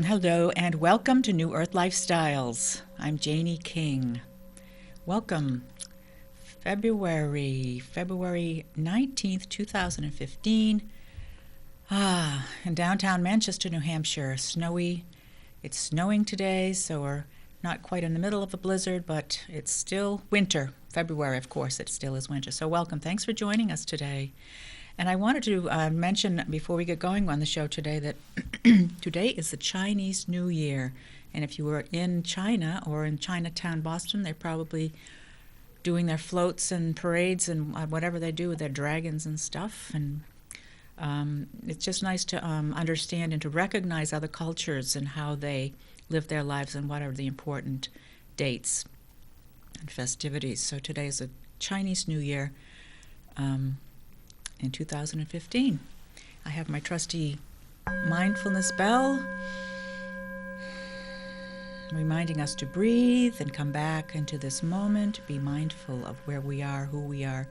Hello and welcome to New Earth Lifestyles. I'm Janie King. Welcome. February 19th, 2015. In downtown Manchester, New Hampshire. Snowy. It's snowing today, so we're not quite in the middle of a blizzard, but it's still winter. February, of course, it still is winter. So welcome. Thanks for joining us today. And I wanted to mention before we get going on the show today that today is the Chinese New Year. And if you were in China or in Chinatown, Boston, they're probably doing their floats and parades and whatever they do with their dragons and stuff. And it's just nice to understand and to recognize other cultures and how they live their lives and what are the important dates and festivities. So today is a Chinese New Year. In 2015. I have my trusty mindfulness bell reminding us to breathe and come back into this moment, be mindful of where we are, who we are,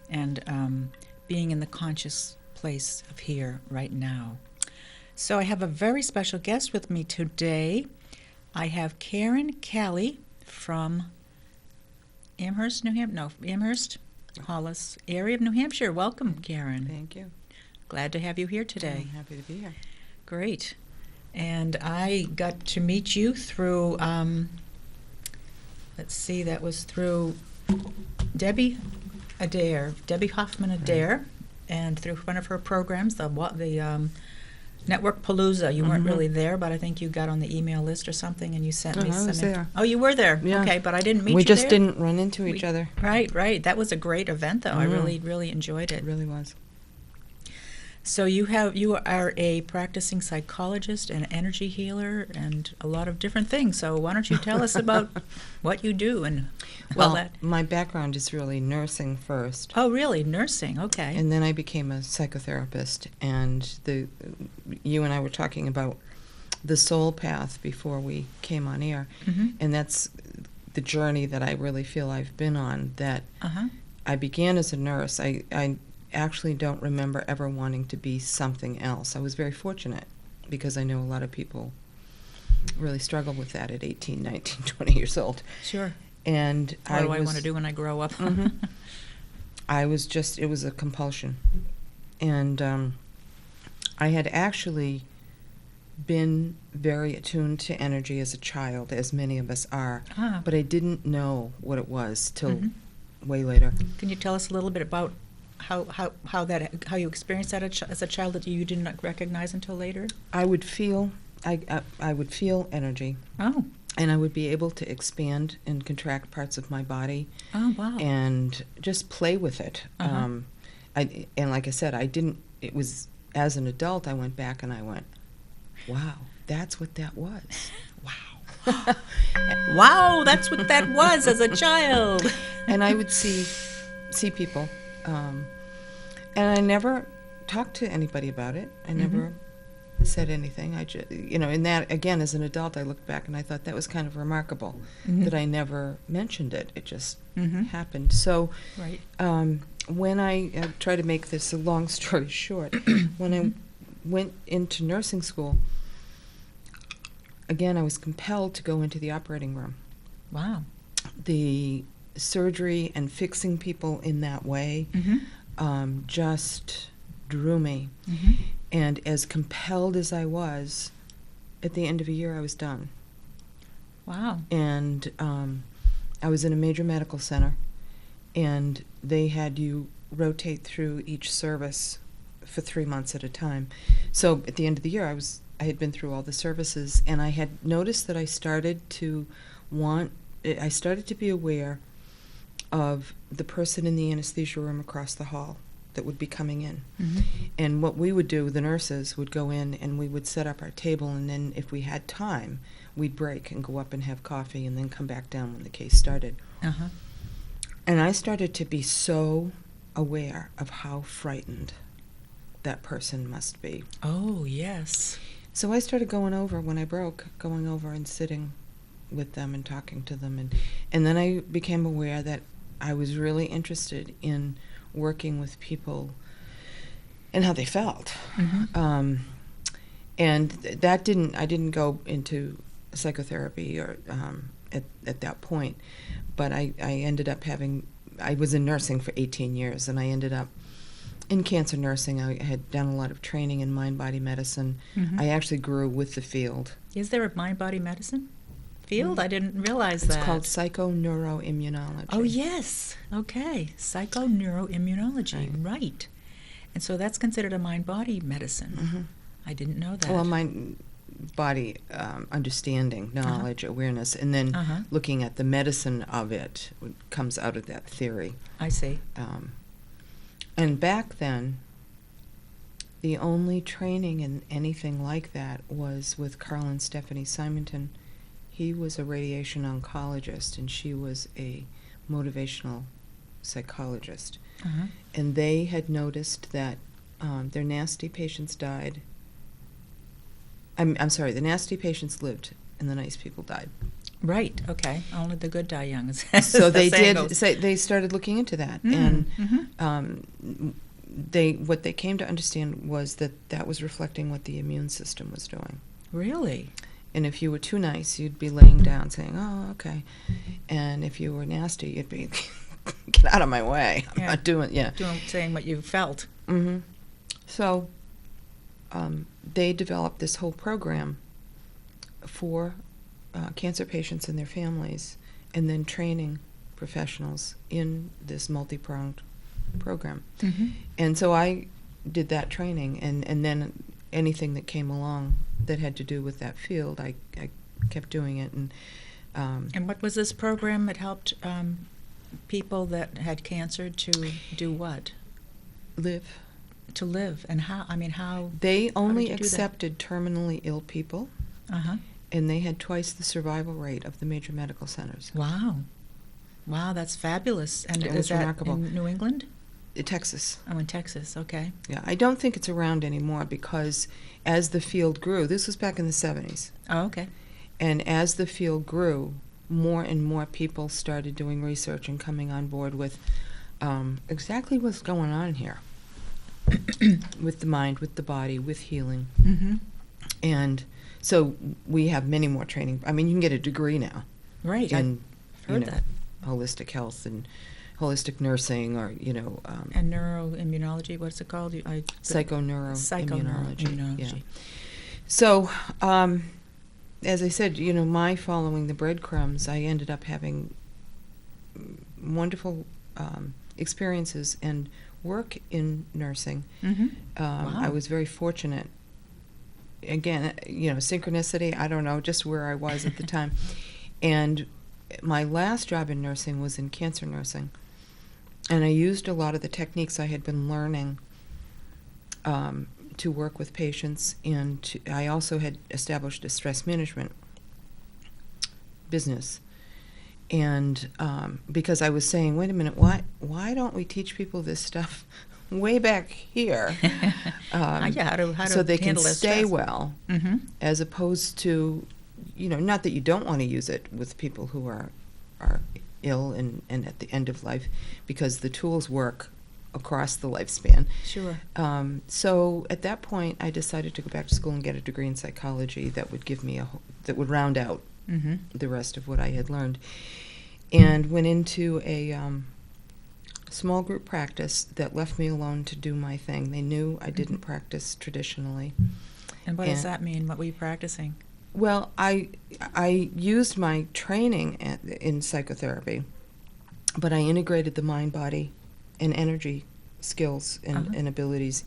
and being in the conscious place of here, right now. So I have a very special guest with me today. I have Kallie from Amherst, Hollis area of New Hampshire. Welcome, Karen. Thank you. Glad to have you here today. I'm happy to be here. Great. And I got to meet you through, that was through Debbie Hoffman Adair, and through one of her programs, the Network Palooza. You weren't really there, but I think you got on the email list or something, and you sent me some. I was there. Oh, you were there. Yeah. Okay, but I didn't meet you We just there. didn't run into each other. Right. That was a great event, though. I really enjoyed it. It really was. So you are a practicing psychologist and energy healer and a lot of different things. So why don't you tell us about what you do and all that? My background is really nursing first. Oh, really? Nursing? Okay. And then I became a psychotherapist. And you and I were talking about the soul path before we came on air. Mm-hmm. And that's the journey that I really feel I've been on. That I began as a nurse. I actually don't remember ever wanting to be something else. I was very fortunate because I know a lot of people really struggle with that at 18, 19, 20 years old. Sure. And what do I want to do when I grow up? It was a compulsion. And I had actually been very attuned to energy as a child, as many of us are, but I didn't know what it was till way later. Can you tell us a little bit about how you experienced that as a child that you did not recognize until later? I would feel energy. Oh. And I would be able to expand and contract parts of my body. Oh, wow. And just play with it. And like I said, it was, as an adult, I went back and I went, wow, that's what that was. Wow. Wow, that's what that was as a child. And I would see people. And I never talked to anybody about it. I never said anything. I just, and that, again, as an adult, I looked back and I thought that was kind of remarkable that I never mentioned it. It just happened. So right. When I try to make this a long story short, when I went into nursing school, again, I was compelled to go into the operating room. Wow. The surgery and fixing people in that way just drew me. And as compelled as I was, at the end of a year I was done. Wow. And I was in a major medical center, and they had you rotate through each service for 3 months at a time. So at the end of the year I had been through all the services, and I had noticed that I started to be aware of the person in the anesthesia room across the hall that would be coming in. And what we would do, the nurses would go in and we would set up our table, and then if we had time, we'd break and go up and have coffee and then come back down when the case started. And I started to be so aware of how frightened that person must be. Oh, yes. So I started going over and sitting with them and talking to them. And then I became aware that I was really interested in working with people and how they felt. And I didn't go into psychotherapy or at that point, but I ended up I was in nursing for 18 years, and I ended up in cancer nursing. I had done a lot of training in mind-body medicine. Mm-hmm. I actually grew with the field. Is there a mind-body medicine field? I didn't realize It's that. called psychoneuroimmunology. Oh, yes. Okay. Psychoneuroimmunology. Right. And so that's considered a mind-body medicine. Mm-hmm. I didn't know that. Well, mind-body understanding, knowledge, awareness, and then looking at the medicine of it comes out of that theory. I see. And back then, the only training in anything like that was with Carl and Stephanie Simonton. He was a radiation oncologist, and she was a motivational psychologist. And they had noticed that their nasty patients died. I'm sorry, the nasty patients lived, and the nice people died. Right. Okay. Only the good die young. So they did. So they started looking into that, and what they came to understand was that was reflecting what the immune system was doing. Really? And if you were too nice, you'd be laying down saying, "Oh, okay," and if you were nasty, you'd be, "Get out of my way! I'm not doing." Yeah, saying what you felt. So they developed this whole program for cancer patients and their families, and then training professionals in this multi-pronged program. And so I did that training, and then anything that came along that had to do with that field, I kept doing it. And what was this program that helped people that had cancer to do what? Live. To live. And how? I mean, how? They only did you do that? accepted terminally ill people. And they had twice the survival rate of the major medical centers. Wow. Wow, that's fabulous. And It is was that remarkable. in New England? Texas. Oh, in Texas, okay. Yeah, I don't think it's around anymore because as the field grew, this was back in the 70s, Oh, okay. and as the field grew, more and more people started doing research and coming on board with exactly what's going on here with the mind, with the body, with healing. And so we have many more training. I mean, you can get a degree now Right, in I've heard that. holistic health and holistic nursing, or And neuroimmunology, what's it called? psychoneuroimmunology. Psychoneuroimmunology. Yeah. So, as I said, my following the breadcrumbs, I ended up having wonderful experiences and work in nursing. Wow. I was very fortunate. Again, synchronicity, I don't know, just where I was at the time. And my last job in nursing was in cancer nursing. And I used a lot of the techniques I had been learning to work with patients, and I also had established a stress management business. And because I was saying, wait a minute, why don't we teach people this stuff way back here, how to so they can handle their stay stress. well, as opposed to, not that you don't want to use it with people who are ill and at the end of life, because the tools work across the lifespan. Sure. So at that point, I decided to go back to school and get a degree in psychology that would give me that would round out the rest of what I had learned, and went into a small group practice that left me alone to do my thing. They knew I didn't practice traditionally. And what does that mean? What were you practicing? Well, I used my training in psychotherapy, but I integrated the mind, body, and energy skills and abilities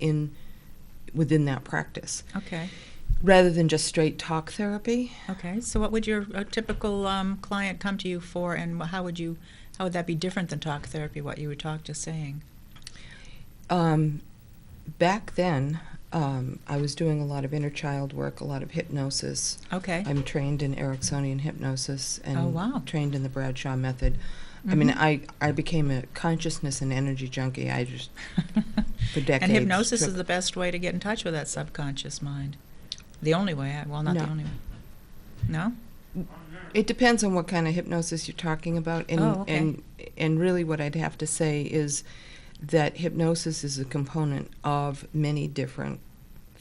within that practice. Okay. Rather than just straight talk therapy. Okay. So what would your typical client come to you for, and how would that be different than talk therapy, what you were just saying? Back then, I was doing a lot of inner child work, a lot of hypnosis. Okay. I'm trained in Ericksonian hypnosis and trained in the Bradshaw method. I mean, I became a consciousness and energy junkie. I just, for decades. And hypnosis is the best way to get in touch with that subconscious mind. The only way. Well, not the only way. No? It depends on what kind of hypnosis you're talking about. And, and really what I'd have to say is that hypnosis is a component of many different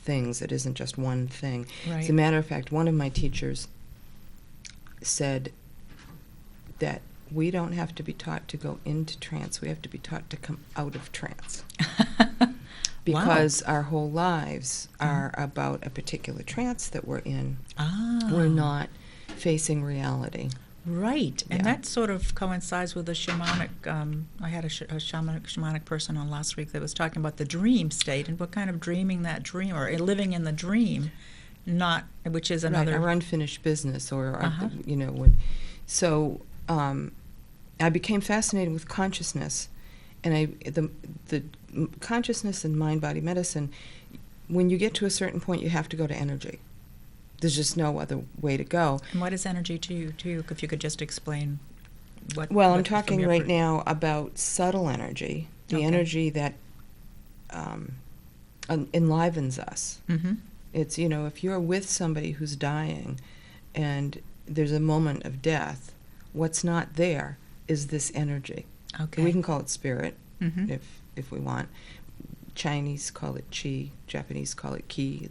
things. It isn't just one thing. Right. As a matter of fact, one of my teachers said that we don't have to be taught to go into trance. We have to be taught to come out of trance. Because our whole lives are about a particular trance that we're in. Ah. We're not facing reality. Right, and Yeah. that sort of coincides with the shamanic. I had a shamanic person on last week that was talking about the dream state and what kind of dreaming that dream, or living in the dream, not which is another. Right, our unfinished business, or Uh-huh. So I became fascinated with consciousness, and the consciousness in mind-body medicine. When you get to a certain point, you have to go to energy. There's just no other way to go. And what is energy to you? If you could just explain what. Well, I'm what- from talking your right now about subtle energy, the Okay. energy that enlivens us. Mm-hmm. It's, if you're with somebody who's dying and there's a moment of death, what's not there is this energy. Okay. We can call it spirit Mm-hmm. if we want. Chinese call it chi, Japanese call it ki.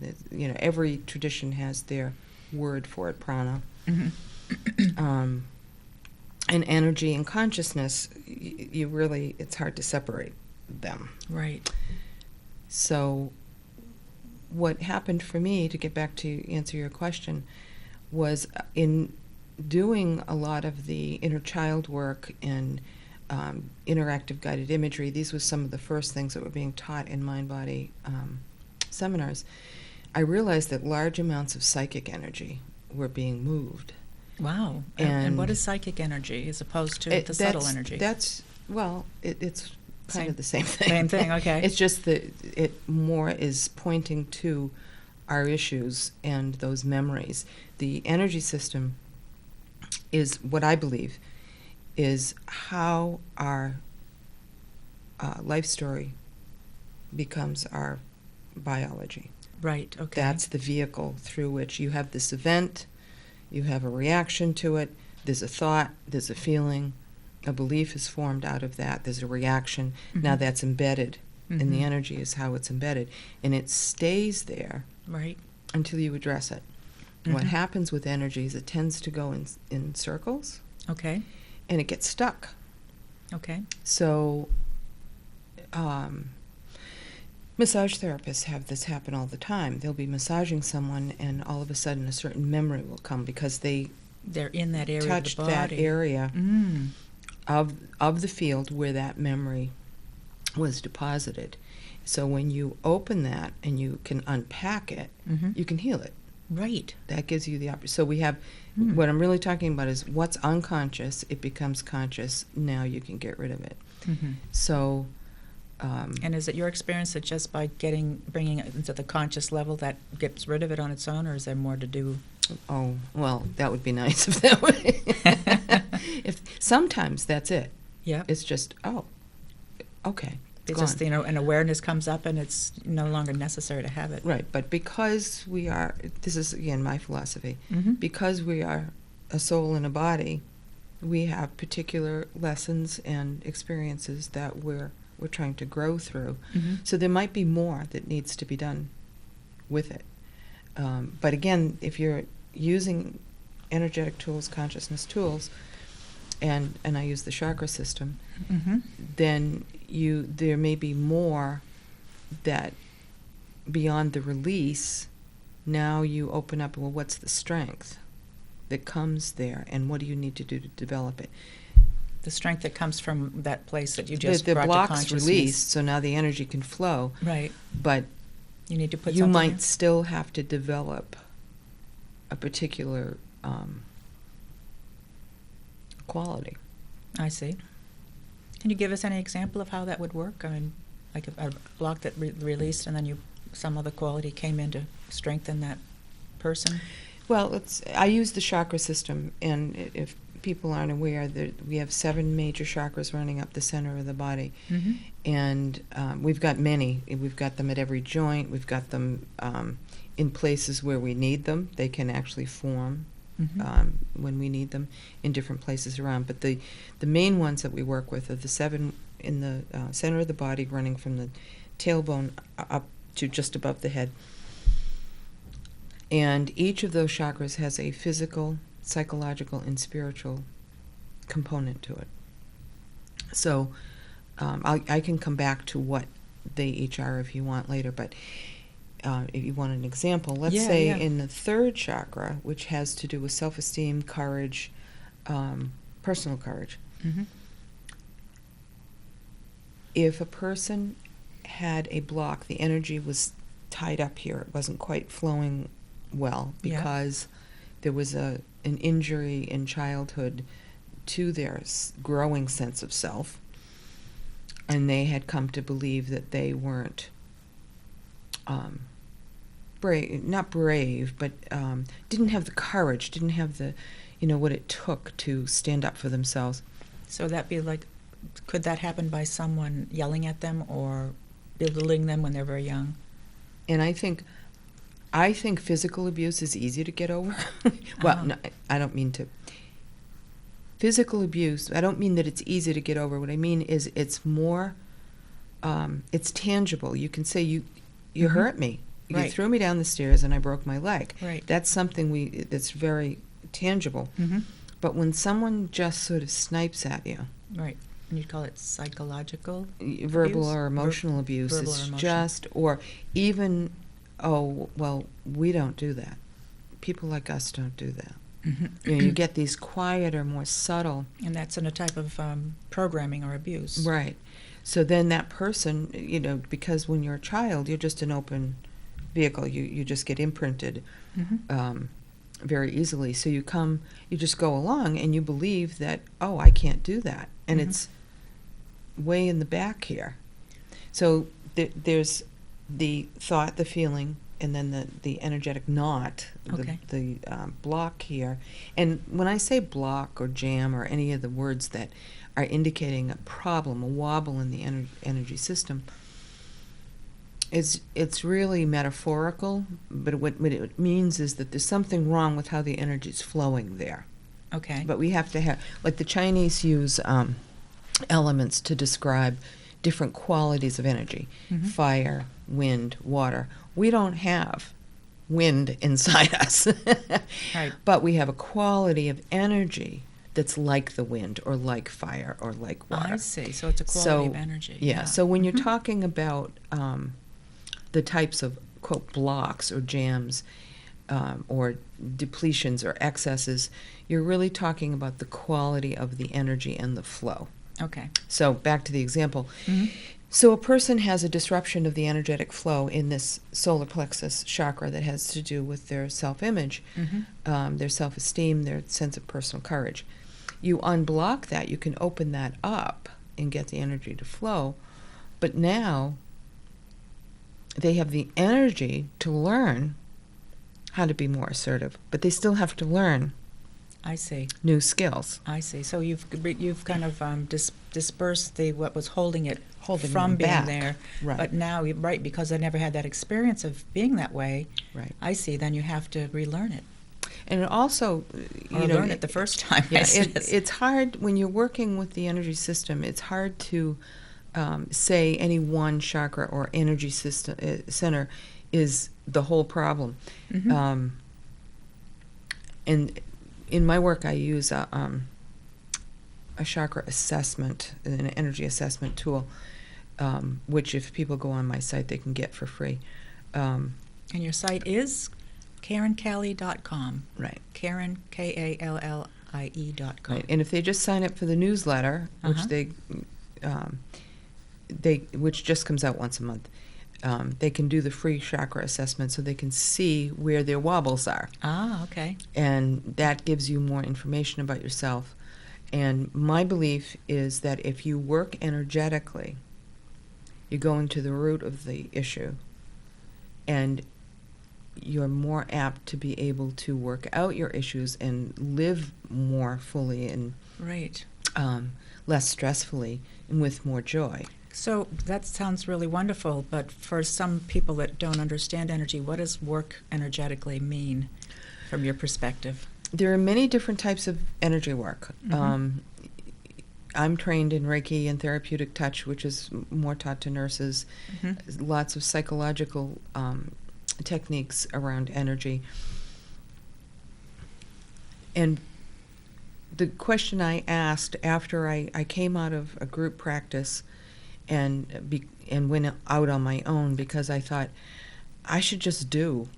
Every tradition has their word for it, prana. Mm-hmm. And energy and consciousness, it's hard to separate them. Right. So what happened for me, to get back to answer your question, was in doing a lot of the inner child work and interactive guided imagery. These were some of the first things that were being taught in mind-body seminars. I realized that large amounts of psychic energy were being moved. Wow. And what is psychic energy as opposed to the subtle energy? It's kind of the same thing. Same thing, okay. It's just that it more is pointing to our issues and those memories. The energy system is what I believe is how our life story becomes our biology. Right, okay. That's the vehicle through which you have this event, you have a reaction to it, there's a thought, there's a feeling, a belief is formed out of that, there's a reaction. Mhm. Now that's embedded, and the Mhm. energy is how it's embedded. And it stays there Right. until you address it. What Mhm. happens with energy is it tends to go in circles, Okay. and it gets stuck. Okay. So massage therapists have this happen all the time. They'll be massaging someone, and all of a sudden a certain memory will come because they They're in that area touched of the that body. area Mm. of the field where that memory was deposited. So when you open that and you can unpack it, Mm-hmm. you can heal it. Right. That gives you the opportunity. So we have, Mm. what I'm really talking about is what's unconscious, it becomes conscious, now you can get rid of it. Mm-hmm. So, And is it your experience that just by bringing it into the conscious level that gets rid of it on its own, or is there more to do? oh, well, that would be nice if that way. If sometimes that's it. Yeah. It's just, okay. It's gone. just, an awareness comes up and it's no longer necessary to have it. Right, but because we are, this is again my philosophy, Mm-hmm. because we are a soul in a body, we have particular lessons and experiences that we're trying to grow through. Mm-hmm. So there might be more that needs to be done with it. But again, if you're using energetic tools, consciousness tools, and I use the chakra system, Mm-hmm. then there may be more that beyond the release, now you open up, well, what's the strength that comes there, and what do you need to do to develop it? The strength that comes from that place that you just The brought to block's consciousness. released, so now the energy can flow, Right. but You need to put you something might in. still have to develop a particular quality. I see. Can you give us any example of how that would work? I mean, like a block that released and then some other quality came in to strengthen that person? Well, I use the chakra system, and if people aren't aware, we have 7 major chakras running up the center of the body. Mm-hmm. And we've got many. We've got them at every joint. We've got them in places where we need them. They can actually form Mm-hmm. when we need them in different places around. But the main ones that we work with are the 7 in the center of the body, running from the tailbone up to just above the head. And each of those chakras has a physical, psychological, and spiritual component to it. So I can come back to what they each are if you want later, but if you want an example, let's say in the third chakra, which has to do with self-esteem, courage, personal courage. Mm-hmm. If a person had a block, the energy was tied up here. It wasn't quite flowing well because there was an injury in childhood to their growing sense of self, and they had come to believe that they weren't not brave, but didn't have the courage, didn't have the, what it took to stand up for themselves. So that'd be like, could that happen by someone yelling at them or belittling them when they're very young? And I think physical abuse is easy to get over. Well, no, I don't mean to. Physical abuse, I don't mean that it's easy to get over. What I mean is it's more, it's tangible. You can say, you Mm-hmm. hurt me. You Right. threw me down the stairs and I broke my leg. Right. That's something that's very tangible. Mm-hmm. But when someone just sort of snipes at you, Right. And you'd call it psychological verbal abuse? or emotional abuse, verbal it's or emotional. just, or even, oh, well, we don't do that. People like us don't do that. Mm-hmm. You get these quieter, more subtle. And that's in a type of programming or abuse. Right. So then that person, because when you're a child, you're just an open vehicle. You just get imprinted Mm-hmm. very easily. So you just go along and you believe that, oh, I can't do that. And Mhm. it's way in the back here. So there's the thought, the feeling, and then the energetic knot, Okay. the block here. And when I say block or jam or any of the words that are indicating a problem, a wobble in the energy system, it's really metaphorical, but what it means is that there's something wrong with how the energy is flowing there. Okay. But we have to have, like the Chinese use elements to describe different qualities of energy, Mhm. fire, wind, water. We don't have wind inside us, Right. but we have a quality of energy that's like the wind or like fire or like water. I see. So it's a quality of energy. Yeah, so when you're Mhm. talking about the types of, quote, blocks or jams or depletions or excesses, you're really talking about the quality of the energy and the flow. Okay. So back to the example. Mhm. So a person has a disruption of the energetic flow in this solar plexus chakra that has to do with their self-image, Mhm. their self-esteem, their sense of personal courage. You unblock that, you can open that up and get the energy to flow, but now they have the energy to learn how to be more assertive, but they still have to learn I see. new skills. I see. So you've kind of dispersed what was holding it Holding from them being back. there. Right. But now, right, because I never had that experience of being that way. Right. I see. Then you have to relearn it. And it also, Or learn it the first time. Yeah, I see. it's hard when you're working with the energy system. It's hard to say any one chakra or energy system center is the whole problem. Mhm. And in my work, I use a chakra assessment, an energy assessment tool, which if people go on my site, they can get for free. And your site is KarenKallie.com. Right. Karen, KALLIE.com. Right. And if they just sign up for the newsletter, which Uh-huh. which just comes out once a month, they can do the free chakra assessment so they can see where their wobbles are. Ah, okay. And that gives you more information about yourself. And my belief is that if you work energetically, you're going to the root of the issue, and you're more apt to be able to work out your issues and live more fully and Right. less stressfully and with more joy. So that sounds really wonderful, but for some people that don't understand energy, what does work energetically mean from your perspective? There are many different types of energy work. Mhm. I'm trained in Reiki and therapeutic touch, which is more taught to nurses. Mhm. Lots of psychological techniques around energy. And the question I asked after I came out of a group practice and went out on my own, because I thought I should just do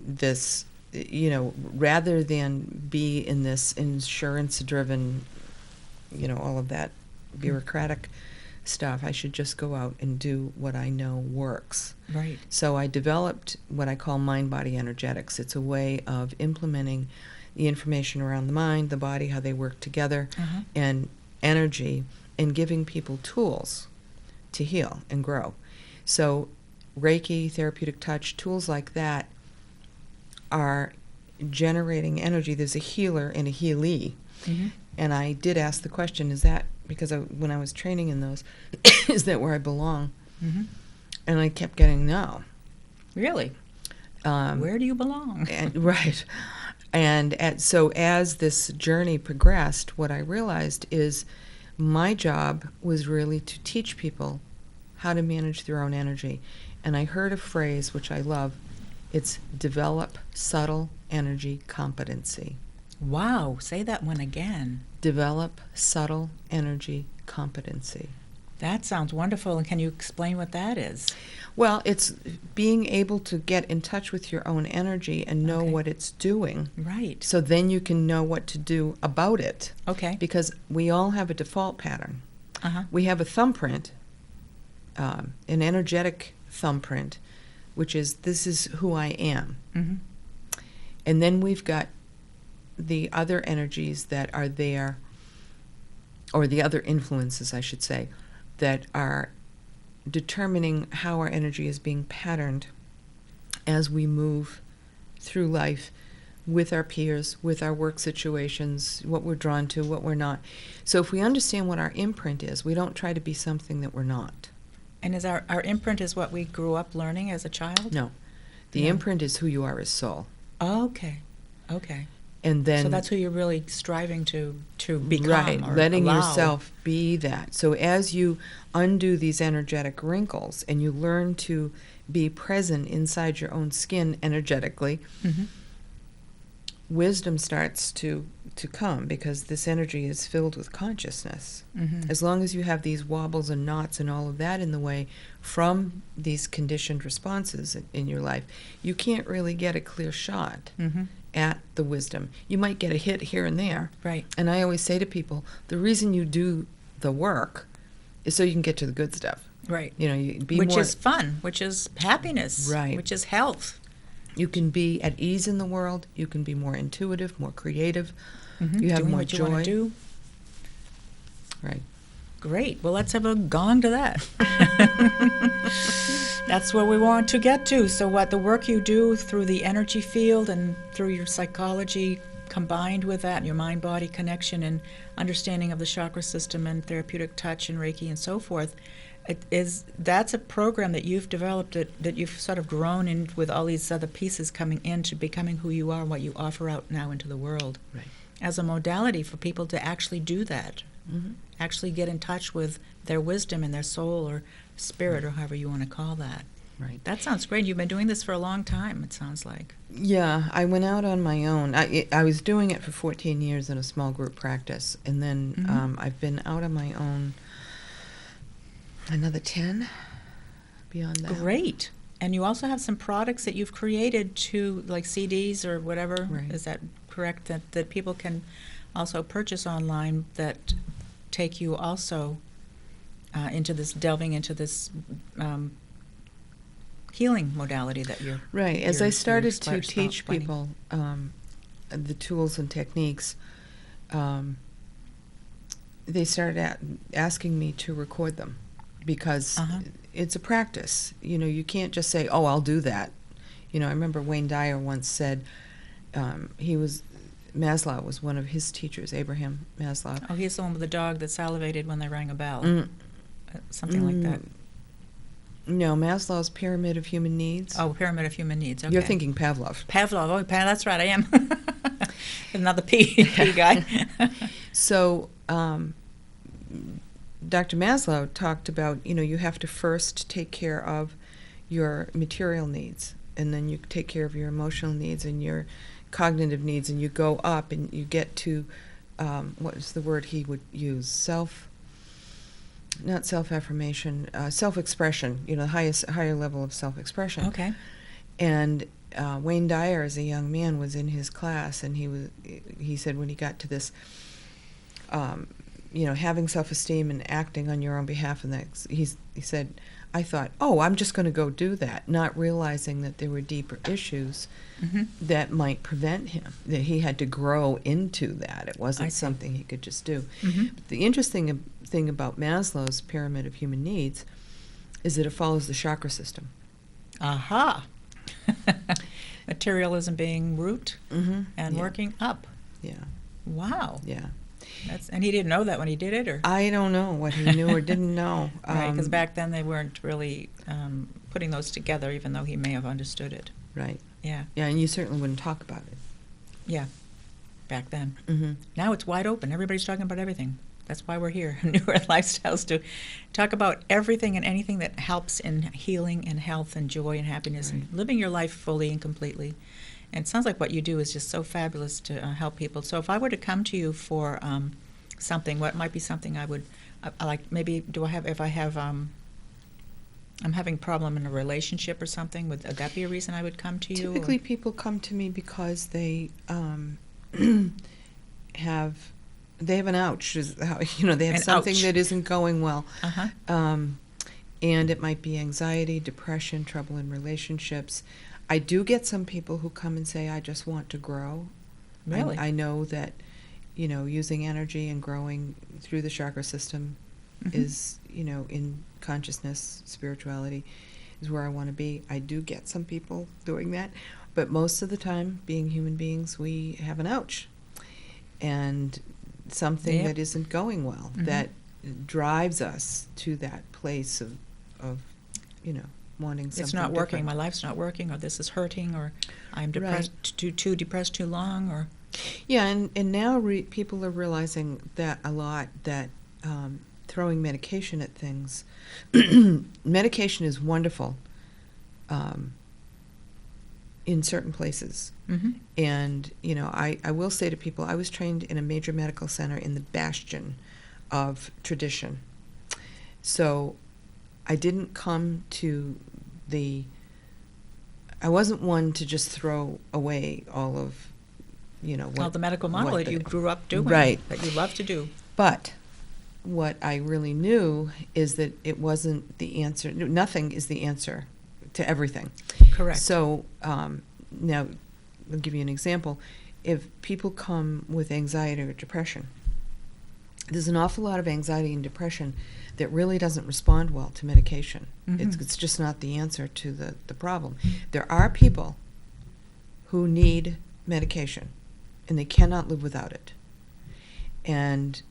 this, rather than be in this insurance-driven, all of that bureaucratic stuff. I should just go out and do what I know works. Right. So I developed what I call mind-body energetics. It's a way of implementing the information around the mind, the body, how they work together, and energy, and giving people tools to heal and grow. So Reiki, therapeutic touch, tools like that are generating energy. There's a healer and a healee. Mm-hmm. And I did ask the question, is that, because when I was training in those, is that where I belong? Mm-hmm. And I kept getting no. Really? Where do you belong? Right. And so as this journey progressed, what I realized is my job was really to teach people how to manage their own energy. And I heard a phrase which I love. It's develop subtle energy competency. Wow, say that one again. Develop subtle energy competency. That sounds wonderful. And can you explain what that is? Well, it's being able to get in touch with your own energy and know what it's doing. Right. So then you can know what to do about it. Okay. Because we all have a default pattern. We have a thumbprint, an energetic thumbprint, which is, this is who I am. Mm-hmm. And then we've got the other energies that are there, or the other influences, I should say, that are determining how our energy is being patterned as we move through life with our peers, with our work situations, what we're drawn to, what we're not. So if we understand what our imprint is, we don't try to be something that we're not. And is our imprint is what we grew up learning as a child? No. The imprint is who you are as soul. Okay. Okay. And then, so that's who you're really striving to become, right, or letting allow. yourself be that. So as you undo these energetic wrinkles and you learn to be present inside your own skin energetically, wisdom starts to come, because this energy is filled with consciousness. As long as you have these wobbles and knots and all of that in the way from these conditioned responses in your life, you can't really get a clear shot at the wisdom. You might get a hit here and there. Right. And I always say to people, the reason you do the work is so you can get to the good stuff. Right. You be which more, is fun, which is happiness, right, which is health. You can be at ease in the world. You can be more intuitive, more creative. You have Doing more what joy. You want to do. Right. Great. Well, let's have a gong to that. That's where we want to get to. So what the work you do through the energy field and through your psychology combined with that, your mind-body connection and understanding of the chakra system and therapeutic touch and Reiki and so forth, that's a program that you've developed, that you've sort of grown in with all these other pieces coming into becoming who you are and what you offer out now into the world. Right. As a modality for people to actually do that, actually get in touch with their wisdom and their soul or spirit, or however you want to call that. Right. That sounds great. You've been doing this for a long time, it sounds like. Yeah, I went out on my own. I was doing it for 14 years in a small group practice, and then I've been out on my own another 10 beyond that. Great. And you also have some products that you've created to, like CDs or whatever, Right. Is that correct, that people can also purchase online that take you also delving into this healing modality that you're Right. As I started to teach explaining. people the tools and techniques, they started asking me to record them, because it's a practice. You can't just say, "Oh, I'll do that." I remember Wayne Dyer once said, Maslow was one of his teachers, Abraham Maslow. Oh, he's the one with the dog that salivated when they rang a bell. Something like that. No, Maslow's Pyramid of Human Needs. Oh, Pyramid of Human Needs. Okay. You're thinking Pavlov. Pavlov. Oh, that's right, I am. Another P guy. So, Dr. Maslow talked about, you have to first take care of your material needs. and then you take care of your emotional needs and your cognitive needs, and you go up and you get to, what is the word he would use? Not self-affirmation, self-expression, the higher level of self-expression. Okay. And Wayne Dyer, as a young man, was in his class, and he said when he got to this, having self-esteem and acting on your own behalf, and that he said, I thought, I'm just going to go do that, not realizing that there were deeper issues that might prevent him, that he had to grow into that. It wasn't something he could just do. But the interesting thing about Maslow's pyramid of human needs is that it follows the chakra system. Aha. Materialism being root and working up. Yeah. Wow. Yeah. And he didn't know that when he did it, or? I don't know what he knew or didn't know. Right, because back then they weren't really putting those together, even though he may have understood it. Right. Yeah. Yeah, and you certainly wouldn't talk about it. Yeah, back then. Now it's wide open. Everybody's talking about everything. That's why we're here, New Earth Lifestyles, to talk about everything and anything that helps in healing and health and joy and happiness and living your life fully and completely. And it sounds like what you do is just so fabulous to help people. So if I were to come to you for something, what might be something I would like? Maybe I'm having a problem in a relationship or something. Would that be a reason I would come to you? Typically, people come to me because they have an ouch. They have something that isn't going well. And it might be anxiety, depression, trouble in relationships. I do get some people who come and say, I just want to grow. Really? I know that, using energy and growing through the chakra system is, in consciousness, spirituality, is where I want to be. I do get some people doing that. But most of the time, being human beings, we have an ouch. And something that isn't going well, that drives us to that place of wanting something it's not working, different. my life's not working, or this is hurting, or I'm depressed, too depressed too long, or... Yeah, and now people are realizing that a lot, that throwing medication at things, medication is wonderful in certain places. And, I will say to people, I was trained in a major medical center in the bastion of tradition. So I didn't come to I wasn't one to just throw away all of, all the medical model that you grew up doing, right, that you love to do. But what I really knew is that it wasn't the answer. Nothing is the answer to everything. Correct. So now, I'll give you an example. If people come with anxiety or depression, there's an awful lot of anxiety and depression that really doesn't respond well to medication. It's just not the answer to the problem. There are people who need medication, and they cannot live without it.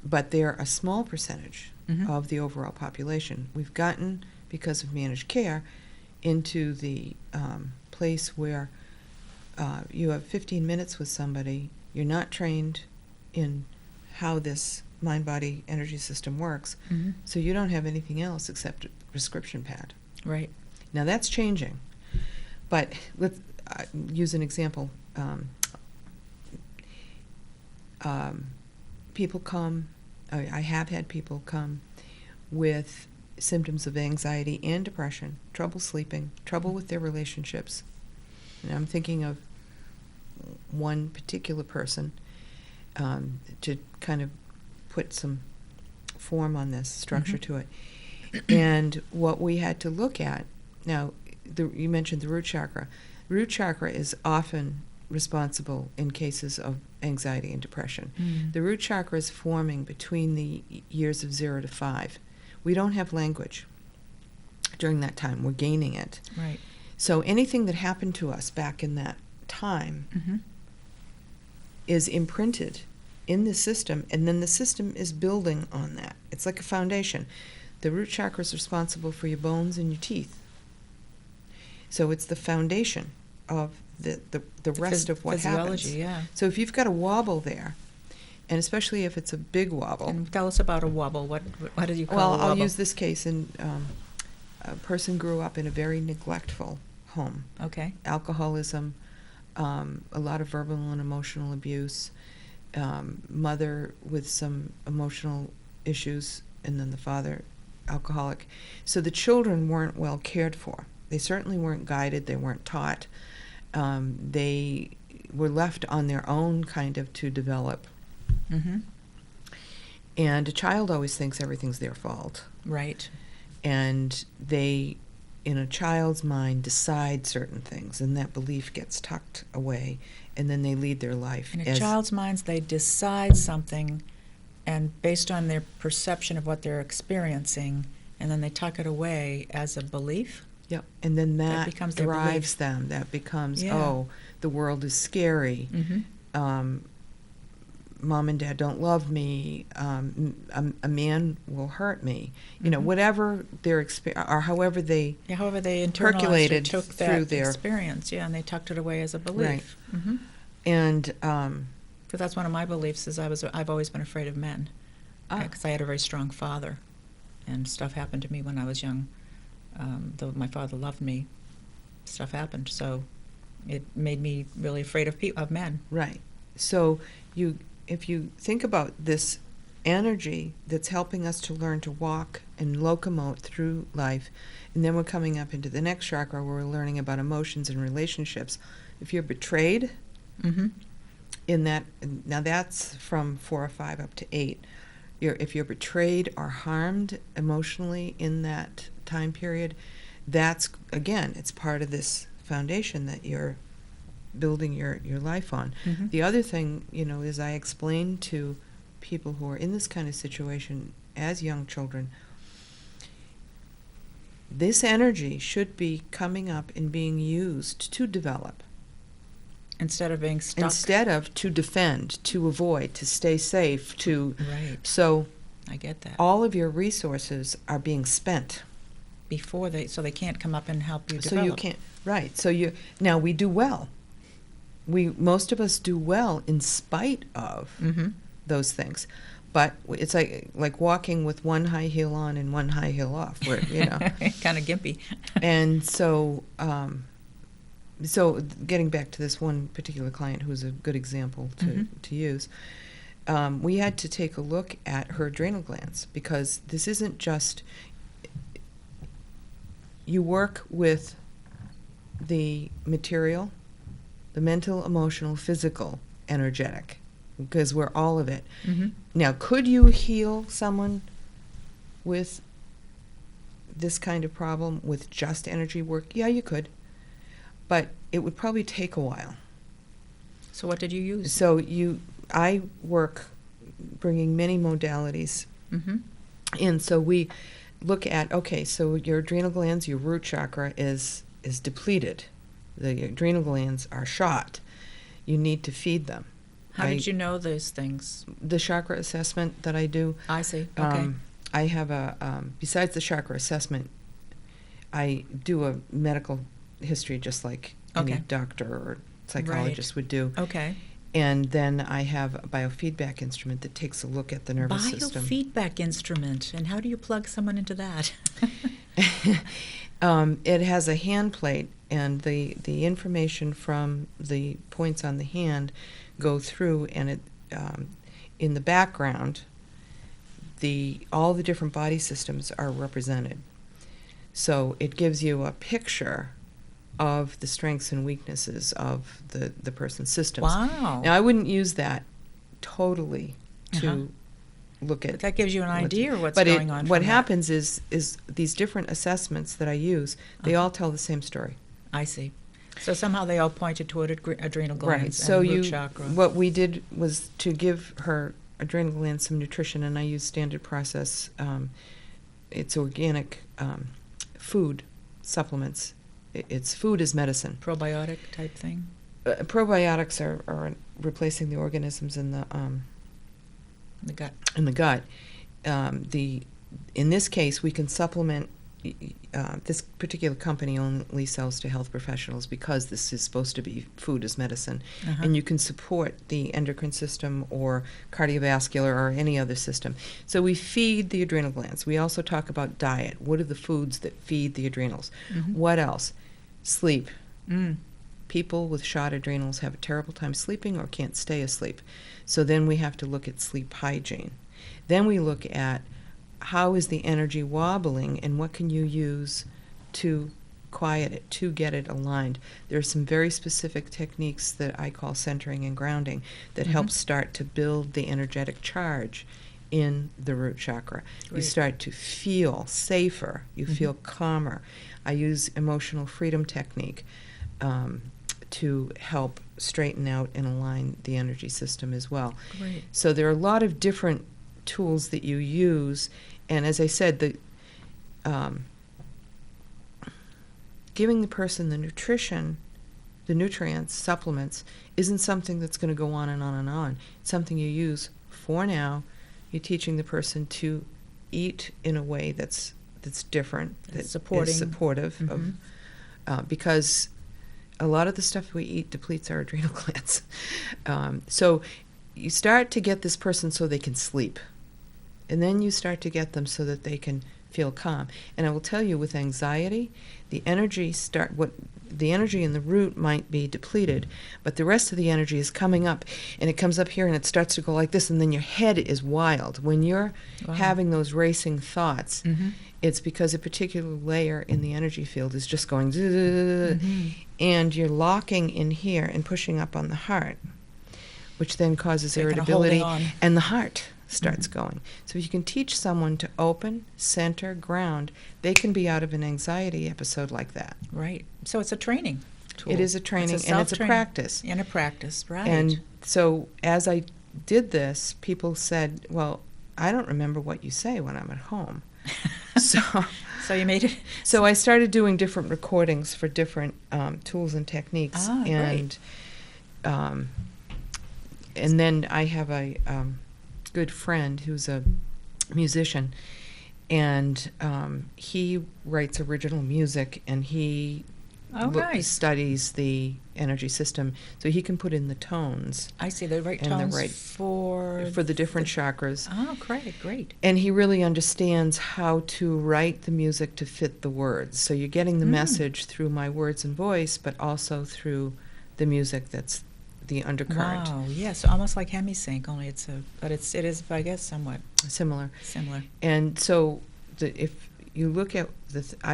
But they're a small percentage of the overall population. We've gotten, because of managed care, into the place where you have 15 minutes with somebody, you're not trained in how this mind-body energy system works, so you don't have anything else except a prescription pad. Right. Now that's changing, but let's use an example. People come, I have had people come with symptoms of anxiety and depression, trouble sleeping, trouble with their relationships. And I'm thinking of one particular person to kind of put some form on this, structure to it. And what we had to look at, now, you mentioned the root chakra. The root chakra is often responsible in cases of anxiety and depression. The root chakra is forming between the years of 0 to 5. We don't have language during that time. We're gaining it. Right. So anything that happened to us back in that time is imprinted in the system, and then the system is building on that. It's like a foundation. The root chakra is responsible for your bones and your teeth. So it's the foundation of the rest of what happens. Yeah. So if you've got a wobble there, and especially if it's a big wobble. And tell us about a wobble. What do you call a wobble? Well, I'll use this case. A person grew up in a very neglectful home. Okay. Alcoholism, a lot of verbal and emotional abuse, mother with some emotional issues, and then the father alcoholic. So the children weren't well cared for. They certainly weren't guided. They weren't taught. They were left on their own kind of to develop. Mm-hmm. And a child always thinks everything's their fault. Right. And they, in a child's mind, decide certain things, and that belief gets tucked away, and then they lead their life. In a child's minds, they decide something, and based on their perception of what they're experiencing, and then they tuck it away as a belief. Yeah, and then that becomes their drives belief. them. That becomes, Yeah. oh, the world is scary. Mm-hmm. Mom and Dad don't love me. A man will hurt me. You know, Mhm. whatever their or however they Yeah, however they internalized percolated or took through that their experience, yeah, and they tucked it away as a belief. Right. Mm-hmm. and Because that's one of my beliefs is I've always been afraid of men. Because I had a very strong father, and stuff happened to me when I was young. Though my father loved me, stuff happened, so it made me really afraid of men. right. So if you think about this energy that's helping us to learn to walk and locomote through life, and then we're coming up into the next chakra where we're learning about emotions and relationships. If you're betrayed, Mm-hmm. in that, now that's from 4 or 5 up to 8. If you're betrayed or harmed emotionally in that time period, that's, again, it's part of this foundation that you're building your life on. Mm-hmm. The other thing, is I explain to people who are in this kind of situation as young children, this energy should be coming up and being used to develop. Instead of being stuck. Instead of to defend, to avoid, to stay safe, to... Right. So I get that. all of your resources are being spent. So they can't come up and help you So develop. you can't... Right. So now we do well. Most of us do well in spite of Mm-hmm. those things. But it's like walking with one high heel on and one high heel off, where, kind of gimpy. And so... So getting back to this one particular client who's a good example to use, we had to take a look at her adrenal glands, because this isn't just, you work with the material, the mental, emotional, physical, energetic, because we're all of it. Mm-hmm. Now, could you heal someone with this kind of problem with just energy work? Yeah, you could. But it would probably take a while. So what did you use? So I work bringing many modalities. Mm-hmm. And so we look at, okay, so your adrenal glands, your root chakra is depleted. The adrenal glands are shot. You need to feed them. How did you know those things? The chakra assessment that I do. I see. Okay. I have besides the chakra assessment, I do a medical history just like any doctor or psychologist would do. Okay. And then I have a biofeedback instrument that takes a look at the nervous system. Biofeedback instrument. And how do you plug someone into that? It has a hand plate, and the information from the points on the hand go through, and it in the background, all the different body systems are represented. So it gives you a picture of the strengths and weaknesses of the person's systems. Wow. Now, I wouldn't use that totally to look at... But that gives you an idea of what's but going on. What happens is these different assessments that I use, they all tell the same story. I see. So somehow they all pointed toward adrenal Right. glands So and root chakra. what we did was to give her adrenal glands some nutrition, and I use standard process. It's organic food supplements. It's food is medicine. Probiotic type thing? Probiotics are replacing the organisms in the gut. In the gut. In this case, we can supplement. This particular company only sells to health professionals because this is supposed to be food as medicine, and you can support the endocrine system or cardiovascular or any other system. So we feed the adrenal glands. We also talk about diet. What are the foods that feed the adrenals? What else? Sleep. Mm. People with shot adrenals have a terrible time sleeping or can't stay asleep. So then we have to look at sleep hygiene. Then we look at how is the energy wobbling and what can you use to quiet it, to get it aligned. There are some very specific techniques that I call centering and grounding that help start to build the energetic charge in the root chakra. Great. You start to feel safer, you feel calmer. I use emotional freedom technique to help straighten out and align the energy system as well. Great. So there are a lot of different tools that you use, and as I said, giving the person the nutrition, the nutrients, supplements, isn't something that's going to go on and on and on. It's something you use for now. You're teaching the person to eat in a way that's different, that's supportive of, because a lot of the stuff we eat depletes our adrenal glands. So you start to get this person so they can sleep, and then you start to get them so that they can feel calm. And I will tell you, with anxiety, the energy in the root might be depleted, but the rest of the energy is coming up, and it comes up here and it starts to go like this, and then your head is wild. When you're having those racing thoughts, it's because a particular layer in the energy field is just going and you're locking in here and pushing up on the heart, which then causes irritability, and the heart starts going. So if you can teach someone to open, center, ground, they can be out of an anxiety episode like that. Right. So it's a training tool. It is a training, and it's a practice. And a practice, right. And so as I did this, people said, well, I don't remember what you say when I'm at home. So you made it. So I started doing different recordings for different tools and techniques. Great. And then I have a good friend who's a musician, and he writes original music, and he studies the energy system, so he can put in the tones. I see, the right tones for the different chakras. Oh, great. And he really understands how to write the music to fit the words. So you're getting the message through my words and voice, but also through the music that's the undercurrent. Wow, yes, almost like hemisync, only it is, I guess, somewhat similar. Similar. And so if you look at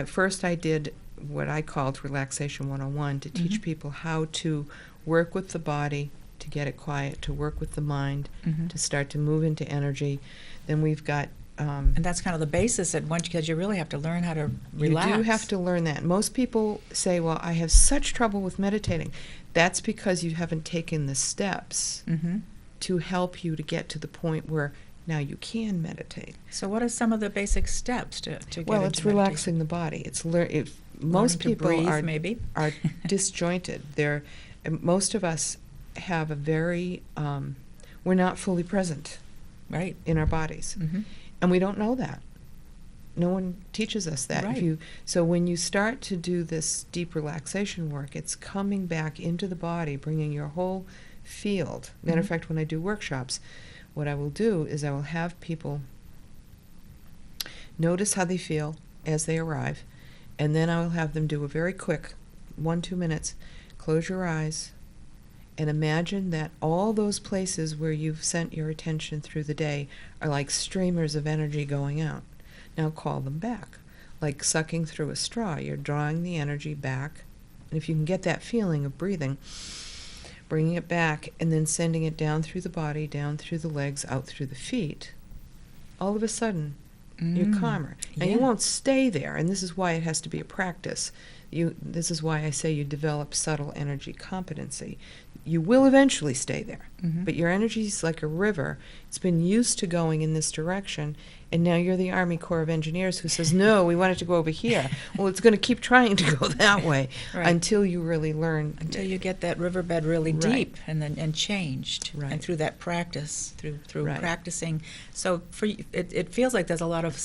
first I did what I called Relaxation 101 to teach people how to work with the body, to get it quiet, to work with the mind, to start to move into energy. Then we've got and that's kind of the basis at once, because you really have to learn how to relax. You do have to learn that. Most people say, well, I have such trouble with meditating. That's because you haven't taken the steps to help you to get to the point where now you can meditate. So what are some of the basic steps to get Well, into it's relaxing the body. It's most people breathe, are disjointed. Most of us have a very we're not fully present in our bodies. And we don't know that. No one teaches us that. Right. So when you start to do this deep relaxation work, it's coming back into the body, bringing your whole field. Matter of fact, when I do workshops, what I will do is I will have people notice how they feel as they arrive, and then I will have them do a very quick 1-2 minutes, close your eyes, and imagine that all those places where you've sent your attention through the day are like streamers of energy going out. Now call them back, like sucking through a straw. You're drawing the energy back, and if you can get that feeling of breathing, bringing it back, and then sending it down through the body, down through the legs, out through the feet, all of a sudden, you're calmer. Now, you won't stay there, and this is why it has to be a practice. This is why I say you develop subtle energy competency. You will eventually stay there, but your energy is like a river. It's been used to going in this direction, and now you're the Army Corps of Engineers who says, no, we want it to go over here. Well, it's going to keep trying to go that way until you really learn. Until you get that riverbed really deep and changed. Right. And through that practice, through practicing. So it feels like there's a lot of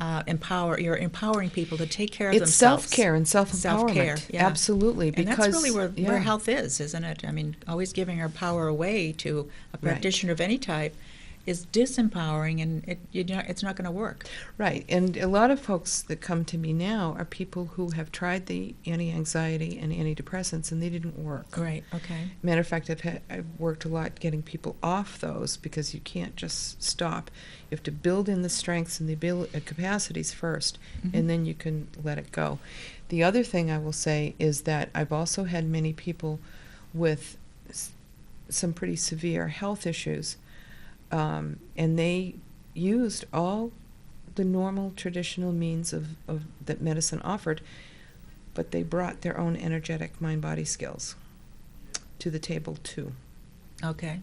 you're empowering people to take care of themselves. It's self-care and self-empowerment. Self-care, Absolutely. And that's really where health is, isn't it? I mean, always giving our power away to a practitioner of any type is disempowering, and it's not going to work. Right, and a lot of folks that come to me now are people who have tried the anti-anxiety and antidepressants, and they didn't work. Right, okay. Matter of fact, I've worked a lot getting people off those, because you can't just stop. You have to build in the strengths and the capacities first, and then you can let it go. The other thing I will say is that I've also had many people with some pretty severe health issues, and they used all the normal traditional means of that medicine offered, but they brought their own energetic mind-body skills to the table too. Okay.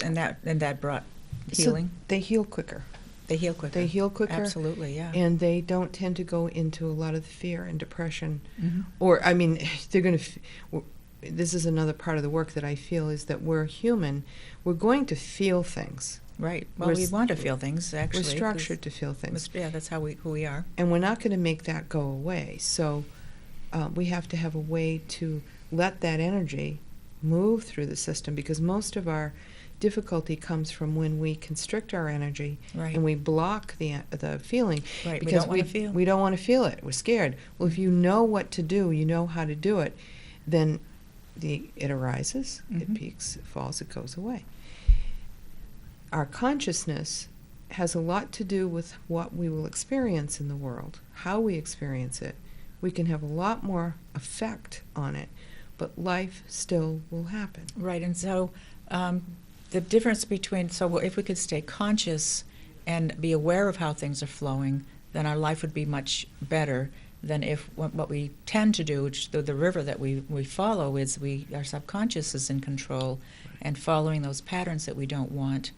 And that brought healing? So they heal quicker. They heal quicker. They heal quicker. Absolutely, yeah. And they don't tend to go into a lot of the fear and depression. Or, I mean, they're going to... This is another part of the work that I feel, is that we're human. We're going to feel things. Right. Well, we want to feel things, actually. We're structured to feel things. Yeah, that's who we are. And we're not going to make that go away. So we have to have a way to let that energy move through the system, because most of our difficulty comes from when we constrict our energy, right, and we block the feeling. Right, because we don't want to feel. We don't want to feel it. We're scared. Well, if you know what to do, you know how to do it, then it arises, it peaks, it falls, it goes away. Our consciousness has a lot to do with what we will experience in the world, how we experience it. We can have a lot more effect on it, but life still will happen. Right, and so the difference between, so if we could stay conscious and be aware of how things are flowing, then our life would be much better than if what we tend to do, which the river that we follow, is our subconscious is in control, and following those patterns that we don't want,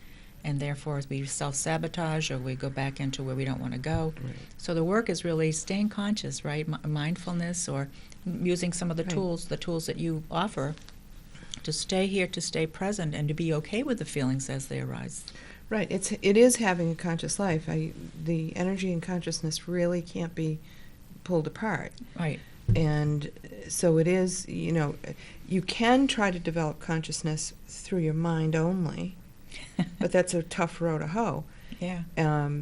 and therefore we self-sabotage, or we go back into where we don't want to go. Right. So the work is really staying conscious, right? Mindfulness, or using some of the tools that you offer, to stay here, to stay present, and to be okay with the feelings as they arise. Right. It is having a conscious life. The energy and consciousness really can't be pulled apart. Right. And so it is, you can try to develop consciousness through your mind only, but that's a tough row to hoe. Yeah.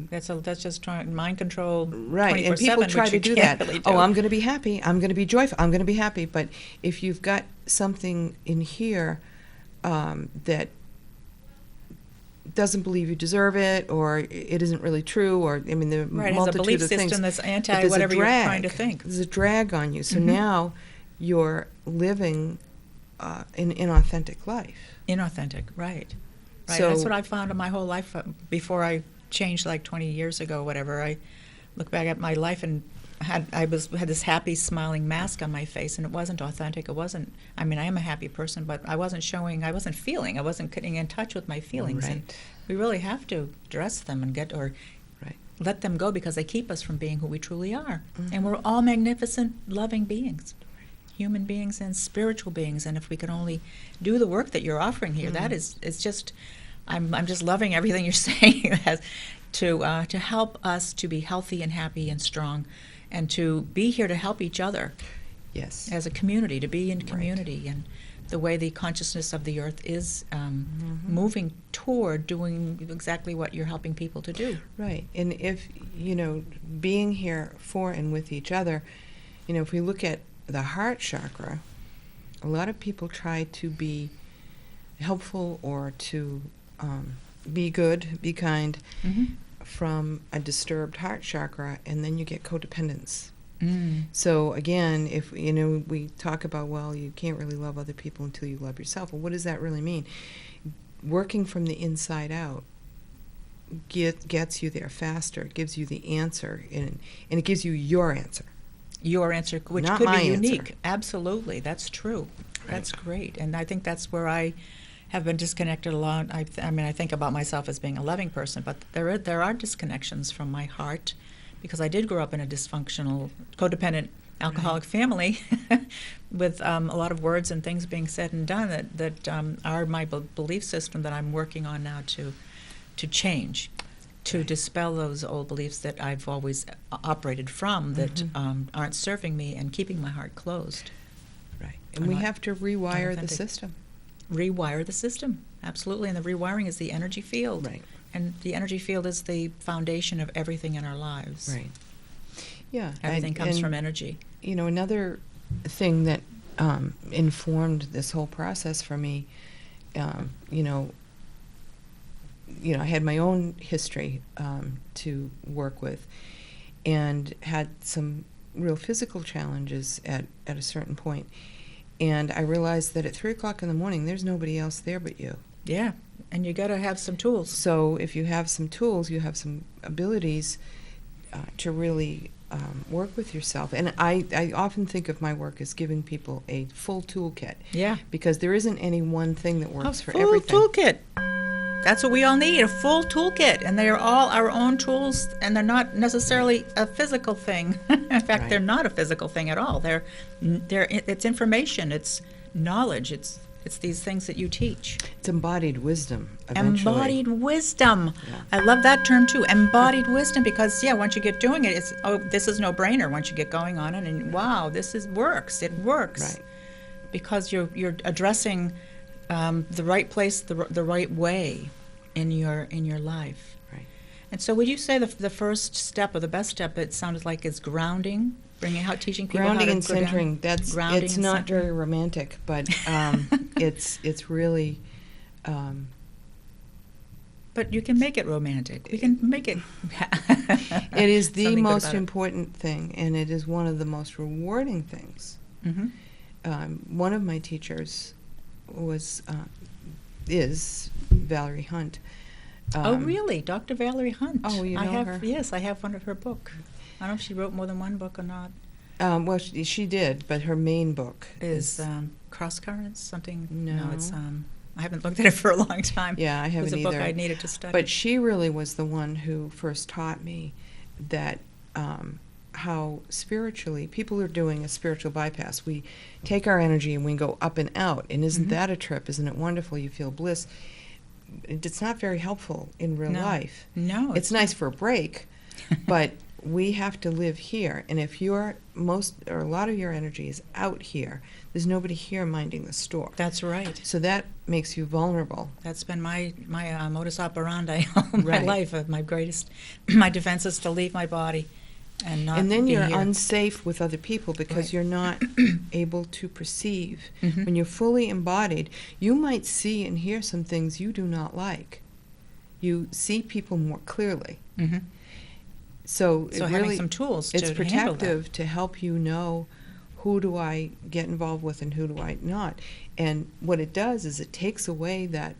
That's just trying mind control. Right. And people try to do that. Really do. Oh, I'm going to be happy. I'm going to be joyful. I'm going to be happy. But if you've got something in here that doesn't believe you deserve it, or it isn't really true, or the multitude has a belief of system things that's anti whatever you're trying to think. There's a drag on you. So now you're living an inauthentic life. Inauthentic, right. Right. So, that's what I found in my whole life before I changed, like 20 years ago, or whatever. I look back at my life and had this happy, smiling mask on my face, and it wasn't authentic. It wasn't. I am a happy person, but I wasn't showing. I wasn't feeling. I wasn't getting in touch with my feelings. Right. And we really have to dress them and let them go, because they keep us from being who we truly are. And we're all magnificent, loving beings, human beings and spiritual beings. And if we can only do the work that you're offering here, it's just. I'm just loving everything you're saying to help us to be healthy and happy and strong, and to be here to help each other. Yes. As a community, to be in community, and the way the consciousness of the earth is moving toward doing exactly what you're helping people to do. Right. And if, being here for and with each other, if we look at the heart chakra, a lot of people try to be helpful or to be good, be kind, from a disturbed heart chakra, and then you get codependence. So again, if we talk about, well, you can't really love other people until you love yourself. Well, what does that really mean? Working from the inside out gets you there faster. It gives you the answer, and it gives you your anscer. Your answer, which Not could my be unique. answer. Absolutely, that's true. Right. That's great, and I think that's where I have been disconnected a lot. I think about myself as being a loving person, but there are disconnections from my heart, because I did grow up in a dysfunctional, codependent, alcoholic family with a lot of words and things being said and done that are my belief system that I'm working on now to change, to dispel those old beliefs that I've always operated from that aren't serving me and keeping my heart closed. Right. And we have to rewire the system. rewire the system. Absolutely. And the rewiring is the energy field. Right. And the energy field is the foundation of everything in our lives. Right. Yeah. Everything comes from energy. You know, another thing that informed this whole process for me, you know, I had my own history to work with, and had some real physical challenges at a certain point. And I realized that at 3 o'clock in the morning, there's nobody else there but you. Yeah, and you got to have some tools. So if you have some tools, you have some abilities to really work with yourself. And I often think of my work as giving people a full toolkit. Yeah. Because there isn't any one thing that works for full everything. Toolkit. That's what we all need, a full toolkit. And they are all our own tools, and they're not necessarily a physical thing. In fact, Right. they're not a physical thing at all. It's information, it's knowledge, it's these things that you teach. It's embodied wisdom, eventually. Embodied wisdom. Yeah. I love that term too, embodied wisdom, because once you get doing it, it's, this is no brainer once you get going on it, and wow, works. It works. Right. Because you're addressing the right place, the right way in your life. Right. And so, would you say the first step or the best step? It sounded like is grounding, teaching people Grounding how to and go down. centering. Grounding It's and not centering. very romantic, but it's really. But you can make it romantic. We can make it. It is the something good most about it. important thing, and it is one of the most rewarding things. Mm-hmm. One of my teachers is Valerie Hunt. Oh, really? Dr. Valerie Hunt. Oh, you know her? Yes, I have one of her books. I don't know if she wrote more than one book or not. Well, she did, but her main book Is Cross Currents something? No. It's I haven't looked at it for a long time. Yeah, I haven't It was a either. book I needed to study. But she really was the one who first taught me that how spiritually people are doing a spiritual bypass. We take our energy and we go up and out, and isn't Mhm. that a trip? Isn't it wonderful? You feel bliss. It's not very helpful in real No. life. No, It's nice for a break, but we have to live here. And if a lot of your energy is out here, there's nobody here minding the store. That's right. So that makes you vulnerable. That's been my modus operandi all my Right. life. My defense is to leave my body and not And then be you're here. unsafe with other people because Right. you're not able to perceive. Mhm. When you're fully embodied, you might see and hear some things you do not like. You see people more clearly. Mhm. So it having really, some tools it's to handle that. protective to help you know who do I get involved with and who do I not. And what it does is it takes away that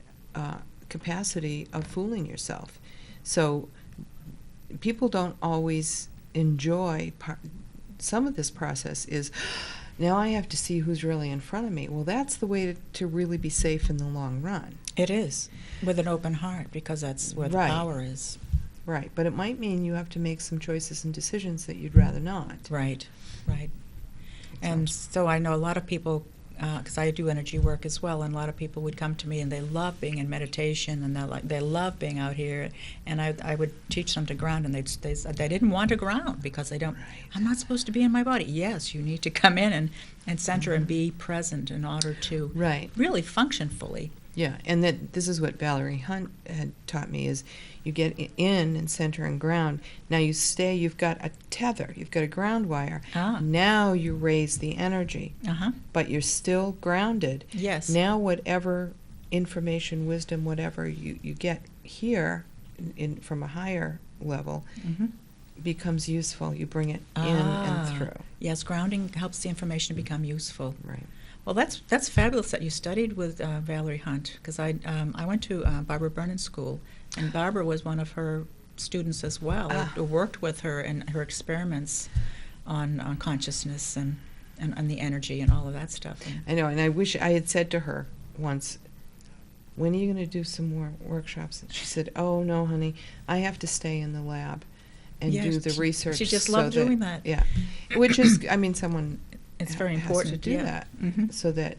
capacity of fooling yourself. So people don't always enjoy some of this process is, now I have to see who's really in front of me. Well, that's the way to really be safe in the long run. It is, with an open heart, because that's where the Right. power is. Right, but it might mean you have to make some choices and decisions that you'd rather not. Right, right. And so I know a lot of people, because I do energy work as well, and a lot of people would come to me and they love being in meditation, and they love being out here, and I would teach them to ground, and they said they didn't want to ground because they don't. Right. I'm not supposed to be in my body. Yes, you need to come in and center and be present in order to Right. really function fully. Yeah, and this is what Valerie Hunt had taught me is you get in and center and ground. Now you stay, you've got a tether, you've got a ground wire. Ah. Now you raise the energy, Uh-huh. but you're still grounded. Yes. Now whatever information, wisdom, whatever you get here from a higher level Mm-hmm. becomes useful. You bring it in and through. Yes, grounding helps the information become useful. Right. Well, that's fabulous that you studied with Valerie Hunt, because I went to Barbara Burnham School, and Barbara was one of her students as well. I worked with her in her experiments on consciousness and the energy and all of that stuff. And I know, and I wish I had said to her once, when are you going to do some more workshops? And she said, oh, no, honey, I have to stay in the lab and Yeah, do the research. she just so loved doing that. Yeah, which is, I mean, someone it's very has important to do yeah. that Mm-hmm. so that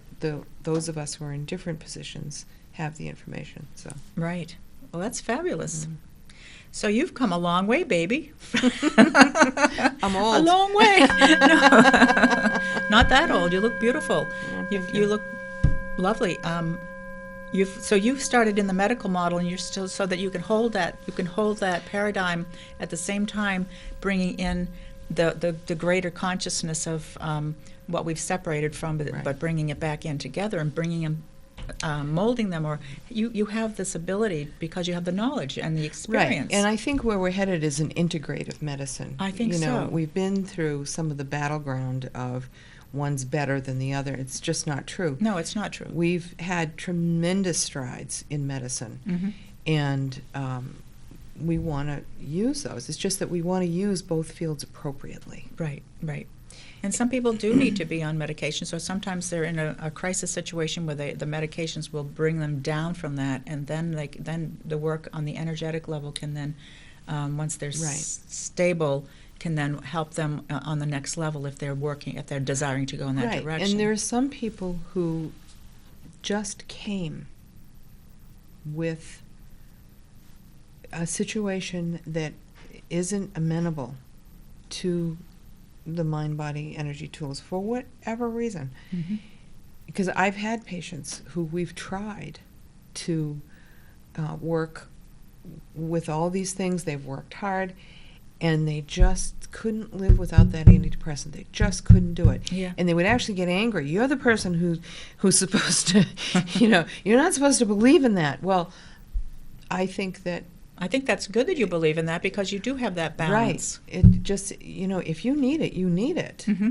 those of us who are in different positions have the information. So Right. Well, that's fabulous. Mm. So you've come a long way, baby. I'm old. A long way. No. Not that old. You look beautiful. Oh, You thank you you. look lovely. You've started in the medical model, and you're still so that you can hold that paradigm at the same time, bringing in the greater consciousness of what we've separated from, but bringing it back in together and bringing them, molding them. Or you have this ability because you have the knowledge and the experience. Right, and I think where we're headed is an integrative medicine. I think so. We've been through some of the battleground of one's better than the other. It's just not true. No, it's not true. We've had tremendous strides in medicine, Mm-hmm. and we want to use those. It's just that we want to use both fields appropriately. Right. And some people do need to be on medication, so sometimes they're in a crisis situation where the medications will bring them down from that, and then the work on the energetic level can then, once they're stable, can then help them on the next level if they're desiring to go in that direction. And there are some people who just came with a situation that isn't amenable to the mind-body energy tools for whatever reason. Mm-hmm. Because I've had patients who we've tried to work with all these things. They've worked hard, and they just couldn't live without that antidepressant. They just couldn't do it. Yeah. And they would actually get angry. You're the person who's supposed to, you're not supposed to believe in that. Well, I think that's good that you believe in that, because you do have that balance. Right. It just, if you need it, you need it. Mm-hmm.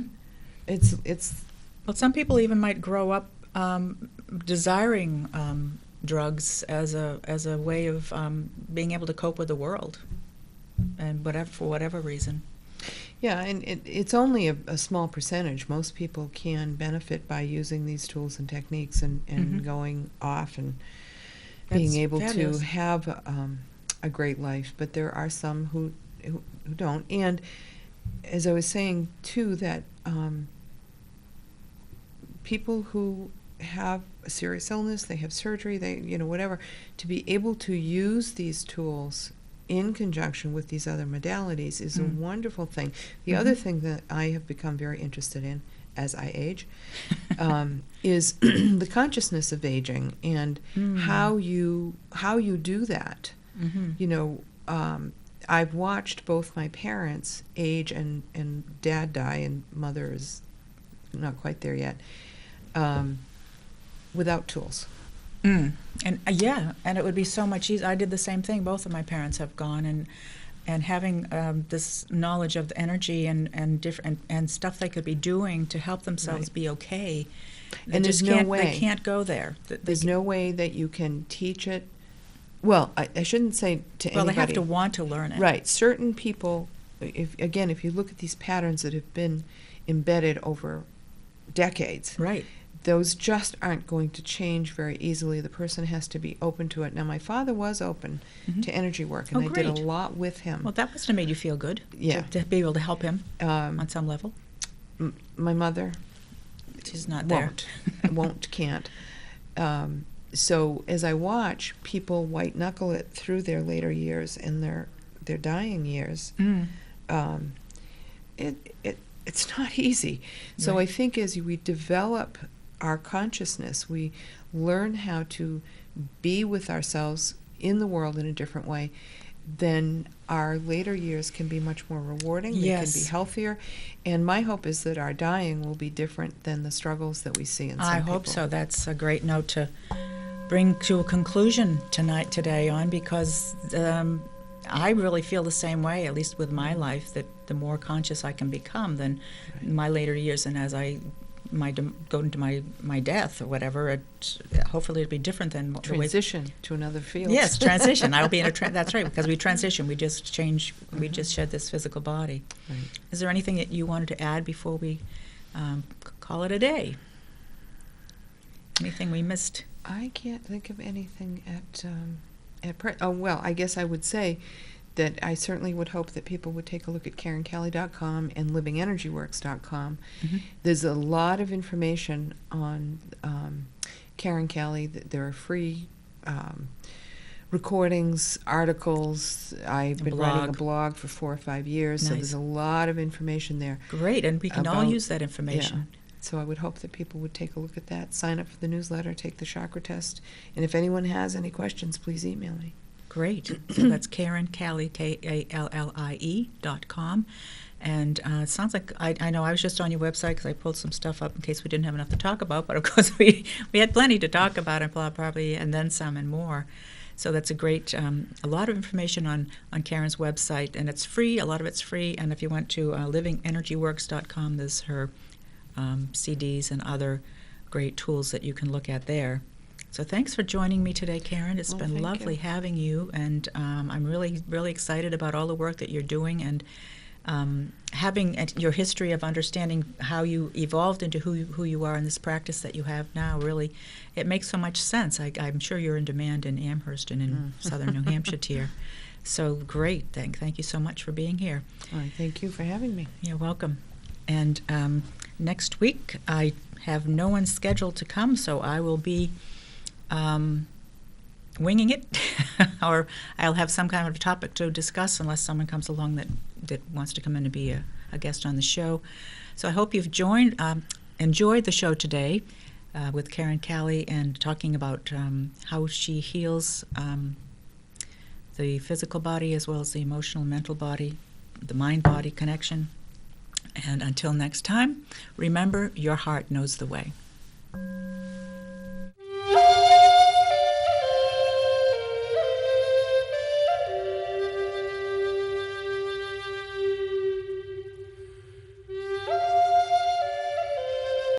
It's. Well, some people even might grow up desiring drugs as a way of being able to cope with the world, and for whatever reason. Yeah, and it's only a small percentage. Most people can benefit by using these tools and techniques and Mm-hmm. going off and That's being able fabulous. to have a great life. But there are some who don't. And as I was saying too, that people who have a serious illness, they have surgery, they whatever, to be able to use these tools in conjunction with these other modalities is a wonderful thing. The other thing that I have become very interested in as I age is the consciousness of aging and how you do that. Mm-hmm. I've watched both my parents age and dad die, and mother is not quite there yet, without tools. And and it would be so much easier. I did the same thing. Both of my parents have gone, and having this knowledge of the energy and different and stuff they could be doing to help themselves be okay. And there's no way they can't go there. There's no way that you can teach it. Well, I shouldn't say to anybody. Well, they have to want to learn it. Right. Certain people, if you look at these patterns that have been embedded over decades, Right. those just aren't going to change very easily. The person has to be open to it. Now, my father was open to energy work, and I did a great. lot with him. Well, that must have made you feel good. Yeah. To be able to help him on some level. My mother She's not there. can't. So as I watch people white knuckle it through their later years and their dying years, it's not easy. So Right. I think as we develop our consciousness, we learn how to be with ourselves in the world in a different way, then our later years can be much more rewarding. They Yes. can be healthier. And my hope is that our dying will be different than the struggles that we see in some people. I hope so. That's a great note to bring to a conclusion today on, because I really feel the same way, at least with my life, that the more conscious I can become, then my later years, and as I go into my death or whatever, hopefully it'll be different than Transition to another field. Yes, transition. I'll be in that's right, because we transition. We just change. We just shed this physical body. Right. Is there anything that you wanted to add before we call it a day? Anything we missed? I can't think of anything at present. Oh, well, I guess I would say that I certainly would hope that people would take a look at KarenKallie.com and LivingEnergyWorks.com. Mm-hmm. There's a lot of information on Karen Kallie. There are free recordings, articles. I've been writing a blog for 4 or 5 years, so Nice. there's a lot of information there. Great, and we can all About- use that information. So I would hope that people would take a look at that, sign up for the newsletter, take the chakra test, and if anyone has any questions, please email me. Great. So that's Karen Kallie, KALLIE.com. And it sounds like, I know I was just on your website because I pulled some stuff up in case we didn't have enough to talk about, but of course we had plenty to talk about, and probably, and then some and more. So that's a great, a lot of information on Karen's website, and it's free, a lot of it's free, and if you went to livingenergyworks.com, there's her CDs and other great tools that you can look at there. So thanks for joining me today, Karen. It's been lovely having you, and I'm really, really excited about all the work that you're doing, and having your history of understanding how you evolved into who you are in this practice that you have now. Really, it makes so much sense. I'm sure you're in demand in Amherst and in southern New Hampshire here. So great. Thank you so much for being here. All right, thank you for having me. You're welcome. And next week, I have no one scheduled to come, so I will be winging it, or I'll have some kind of topic to discuss unless someone comes along that wants to come in to be a guest on the show. So I hope you've enjoyed the show today with Karen Kallie, and talking about how she heals the physical body as well as the emotional, mental body, the mind-body connection. And until next time, remember, your heart knows the way.